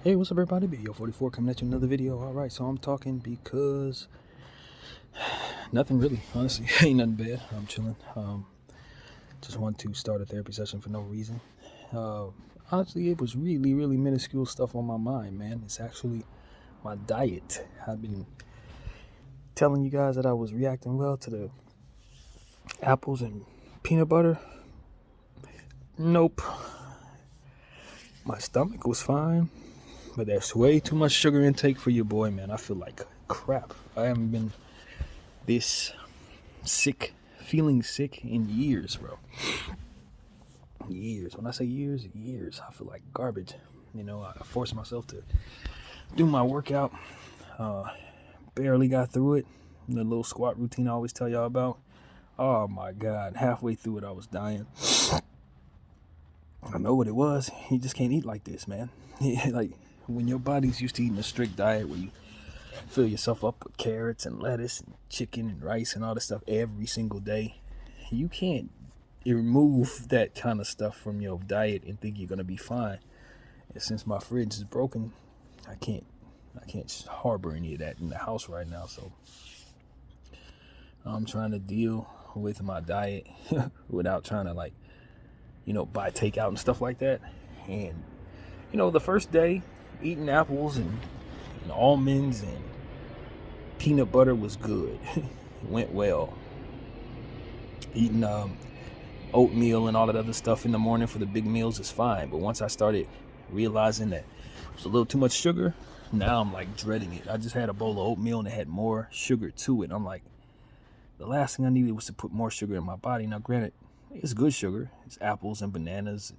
Hey, what's up, everybody? BDF 44 coming at you another video. All right, so I'm talking because nothing really, honestly, ain't nothing bad. I'm chilling. Just want to start a therapy session for no reason. Uh, Honestly, it was really minuscule stuff on my mind, man. It's actually my diet. I've been telling you guys that I was reacting well to the apples and peanut butter. Nope. My stomach was fine. But there's way too much sugar intake for your boy, man. I feel like crap. I haven't been this feeling sick in years, bro. Years. When I say years, I feel like garbage. I forced myself to do my workout. Barely got through it. The little squat routine I always tell y'all about. Oh my God. Halfway through it, I was dying. I know what it was. You just can't eat like this, man. Like, when your body's used to eating a strict diet where you fill yourself up with carrots and lettuce and chicken and rice and all this stuff every single day, you can't remove that kind of stuff from your diet and think you're gonna be fine. And since my fridge is broken, I can't harbor any of that in the house right now. So I'm trying to deal with my diet without trying to buy takeout and stuff like that. And the first day eating apples and almonds and peanut butter was good. It went well. Eating oatmeal and all that other stuff in the morning for the big meals is fine. But once I started realizing that it was a little too much sugar, now I'm like dreading it. I just had a bowl of oatmeal and it had more sugar to it. I'm like, the last thing I needed was to put more sugar in my body. Now, granted, it's good sugar. It's apples and bananas.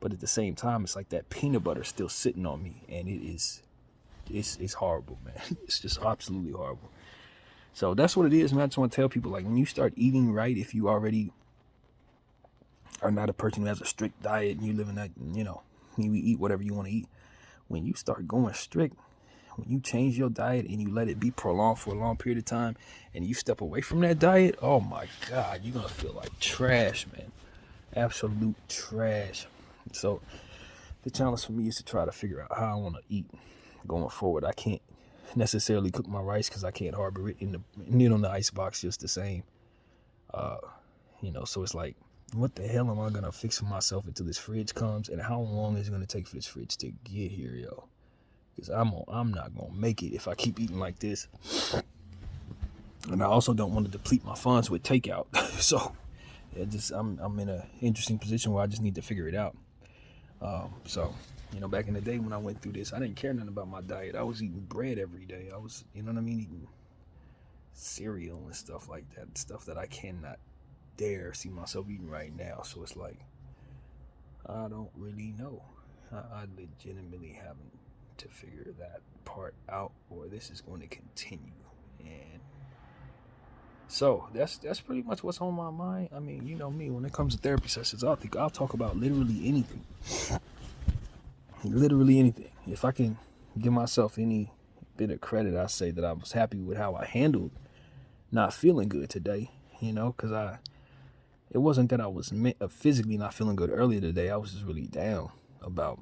But at the same time, it's like that peanut butter still sitting on me. And it's horrible, man. It's just absolutely horrible. So that's what it is, man. I just want to tell people, like, when you start eating right, if you already are not a person who has a strict diet and you live in that, you eat whatever you want to eat. When you start going strict, when you change your diet and you let it be prolonged for a long period of time and you step away from that diet, oh my God, you're going to feel like trash, man. Absolute trash. So the challenge for me is to try to figure out how I want to eat going forward. I can't necessarily cook my rice because I can't harbor it in the ice box just the same. So it's like, what the hell am I gonna fix for myself until this fridge comes, and how long is it gonna take for this fridge to get here, yo? Because I'm not gonna make it if I keep eating like this. And I also don't want to deplete my funds with takeout. So I'm in an interesting position where I just need to figure it out. So back in the day when I went through this, I didn't care nothing about my diet. I was eating bread every day. I was, eating cereal and stuff like that. Stuff that I cannot dare see myself eating right now. So it's like, I don't really know. I legitimately haven't to figure that part out, or this is going to continue. And so that's pretty much what's on my mind. I mean, you know me, when it comes to therapy sessions, I'll talk about literally anything. Literally anything. If I can give myself any bit of credit, I say that I was happy with how I handled not feeling good today. Because it wasn't that I was physically not feeling good earlier today. I was just really down about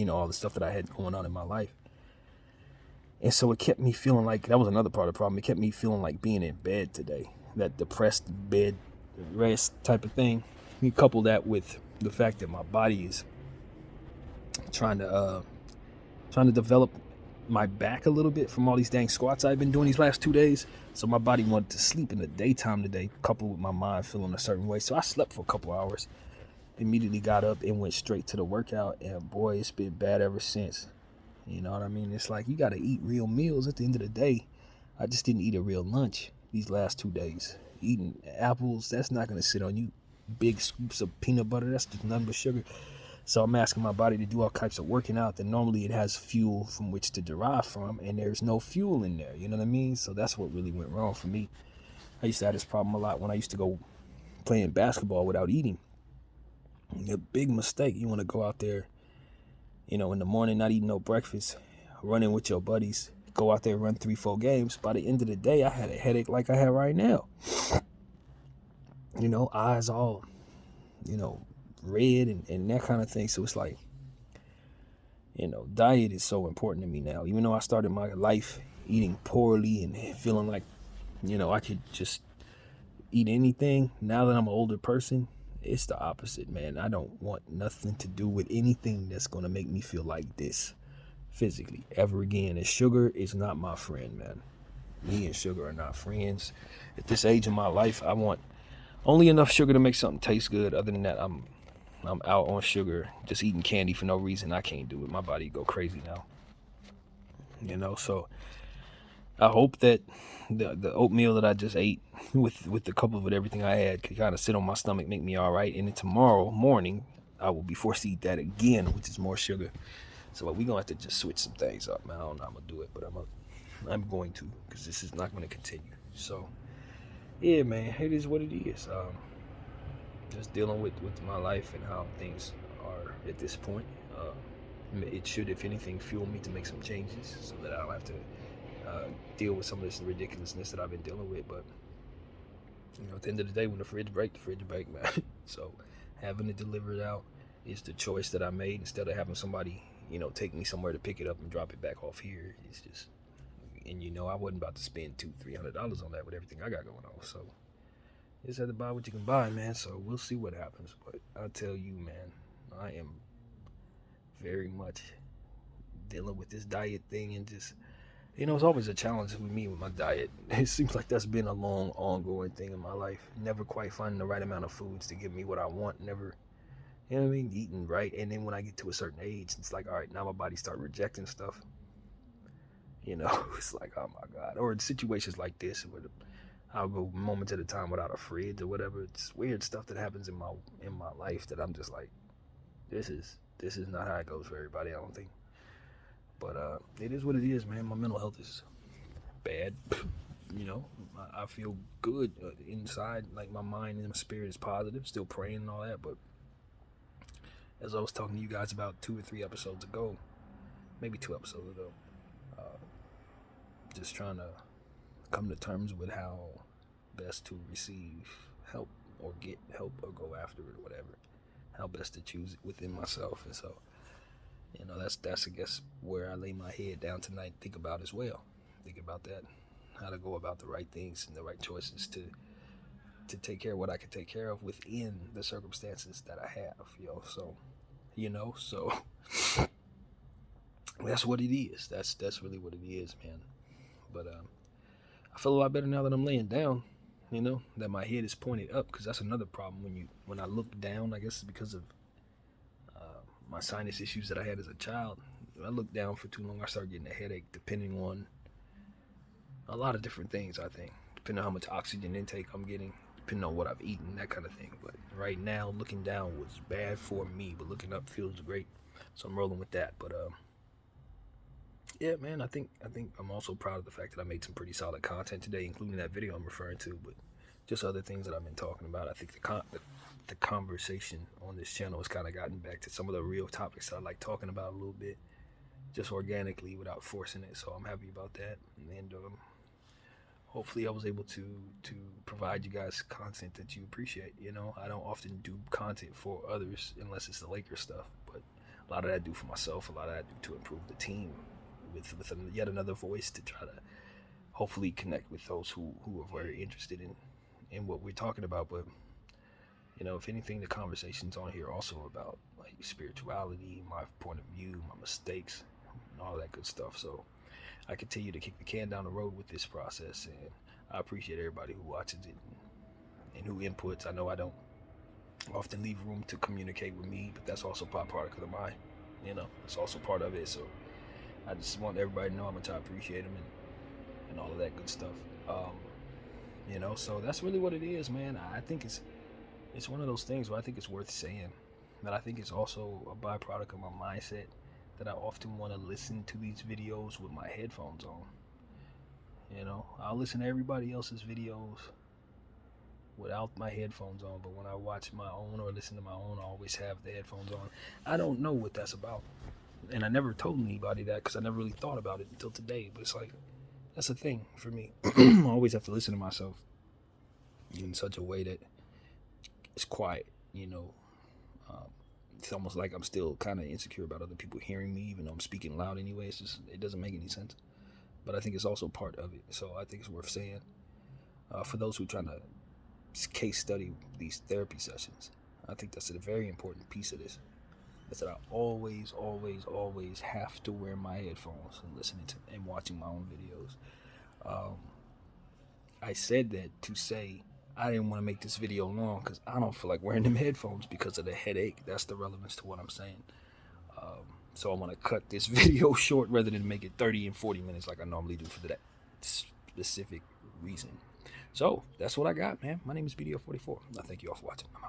all the stuff that I had going on in my life. And so it kept me feeling like, that was another part of the problem. It kept me feeling like being in bed today, that depressed bed rest type of thing. You couple that with the fact that my body is trying to develop my back a little bit from all these dang squats I've been doing these last 2 days. So my body wanted to sleep in the daytime today, coupled with my mind feeling a certain way. So I slept for a couple hours, immediately got up and went straight to the workout. And boy, it's been bad ever since. You know what I mean? It's like, you got to eat real meals at the end of the day. I just didn't eat a real lunch these last 2 days. Eating apples, that's not going to sit on you. Big scoops of peanut butter, that's just nothing but sugar. So I'm asking my body to do all types of working out that normally it has fuel from which to derive from, and there's no fuel in there. You know what I mean? So that's what really went wrong for me. I used to have this problem a lot when I used to go playing basketball without eating. A big mistake. You want to go out there, in the morning, not eating no breakfast, running with your buddies, go out there, run 3-4 games. By the end of the day, I had a headache like I have right now. Eyes all, red and that kind of thing. So it's like, Diet is so important to me now. Even though I started my life eating poorly and feeling like, I could just eat anything. Now that I'm an older person, it's the opposite, man. I don't want nothing to do with anything that's going to make me feel like this physically ever again. And sugar is not my friend, man. Me and sugar are not friends. At this age in my life, I want only enough sugar to make something taste good. Other than that, I'm out on sugar, just eating candy for no reason. I can't do it. My body go crazy now. So I hope that the oatmeal that I just ate with the cup of it, everything I had, could kind of sit on my stomach, make me all right. And then tomorrow morning, I will be forced to eat that again, which is more sugar. So we're going to have to just switch some things up, man. I don't know how I'm going to do it, but I'm going to, because this is not going to continue. So, yeah, man, it is what it is. Just dealing with my life and how things are at this point. It should, if anything, fuel me to make some changes so that I don't have to deal with some of this ridiculousness that I've been dealing with. But at the end of the day, when the fridge break, man. So having it delivered out is the choice that I made, instead of having somebody take me somewhere to pick it up and drop it back off here. It's just, and I wasn't about to spend $200-$300 on that with everything I got going on. So you just have to buy what you can buy, man. So we'll see what happens. But I'll tell you, man, I am very much dealing with this diet thing, and just, it's always a challenge with me with my diet. It seems like that's been a long, ongoing thing in my life. Never quite finding the right amount of foods to give me what I want. Never, eating right. And then when I get to a certain age, it's like, all right, now my body start rejecting stuff. It's like, oh my God. Or in situations like this, where I'll go moments at a time without a fridge or whatever. It's weird stuff that happens in my life that I'm just like, this is not how it goes for everybody, I don't think. But it is what it is, man. My mental health is bad. I feel good inside. Like, my mind and my spirit is positive. Still praying and all that. But as I was talking to you guys about 2 or 3 episodes ago, maybe 2 episodes ago, just trying to come to terms with how best to receive help or get help or go after it or whatever. How best to choose it within myself. And so, that's I guess where I lay my head down tonight, think about as well. Think about that, how to go about the right things and the right choices to take care of what I can take care of within the circumstances that I have, So, so that's what it is. That's really what it is, man. But I feel a lot better now that I'm laying down, that my head is pointed up, because that's another problem when I look down. I guess it's because of my sinus issues that I had as a child. When I look down for too long, I start getting a headache, depending on a lot of different things, I think. Depending on how much oxygen intake I'm getting, depending on what I've eaten, that kind of thing. But right now, looking down was bad for me, but looking up feels great. So I'm rolling with that. But yeah, man, I think I'm also proud of the fact that I made some pretty solid content today, including that video I'm referring to, but just other things that I've been talking about. I think the conversation on this channel has kind of gotten back to some of the real topics that I like talking about a little bit, just organically without forcing it. So I'm happy about that. And hopefully I was able to provide you guys content that you appreciate. I don't often do content for others unless it's the Lakers stuff, but a lot of that I do for myself. A lot of that I do to improve the team with yet another voice, to try to hopefully connect with those who are very interested in what we're talking about. But if anything, the conversations on here also about like spirituality, my point of view, my mistakes, and all that good stuff. So I continue to kick the can down the road with this process, and I appreciate everybody who watches it and who inputs. I know I don't often leave room to communicate with me, but that's also part of the mind. It's also part of it. So I just want everybody to know how much I appreciate them and all of that good stuff. So that's really what it is, man. I think it's one of those things where I think it's worth saying, but I think it's also a byproduct of my mindset that I often want to listen to these videos with my headphones on. I'll listen to everybody else's videos without my headphones on, but when I watch my own or listen to my own, I always have the headphones on. I don't know what that's about, and I never told anybody that because I never really thought about it until today. But it's like, that's a thing for me. I always have to listen to myself in such a way that it's quiet, it's almost like I'm still kind of insecure about other people hearing me, even though I'm speaking loud anyway. It's just, it doesn't make any sense. But I think it's also part of it. So I think it's worth saying. For those who are trying to case study these therapy sessions, I think that's a very important piece of this. Is that I always have to wear my headphones and listening to and watching my own videos. I said that to say I didn't want to make this video long because I don't feel like wearing them headphones because of the headache. That's the relevance to what I'm saying. So I want to cut this video short rather than make it 30 and 40 minutes like I normally do for that specific reason. So that's what I got, man. My name is BDF 44. I thank you all for watching. I'm out.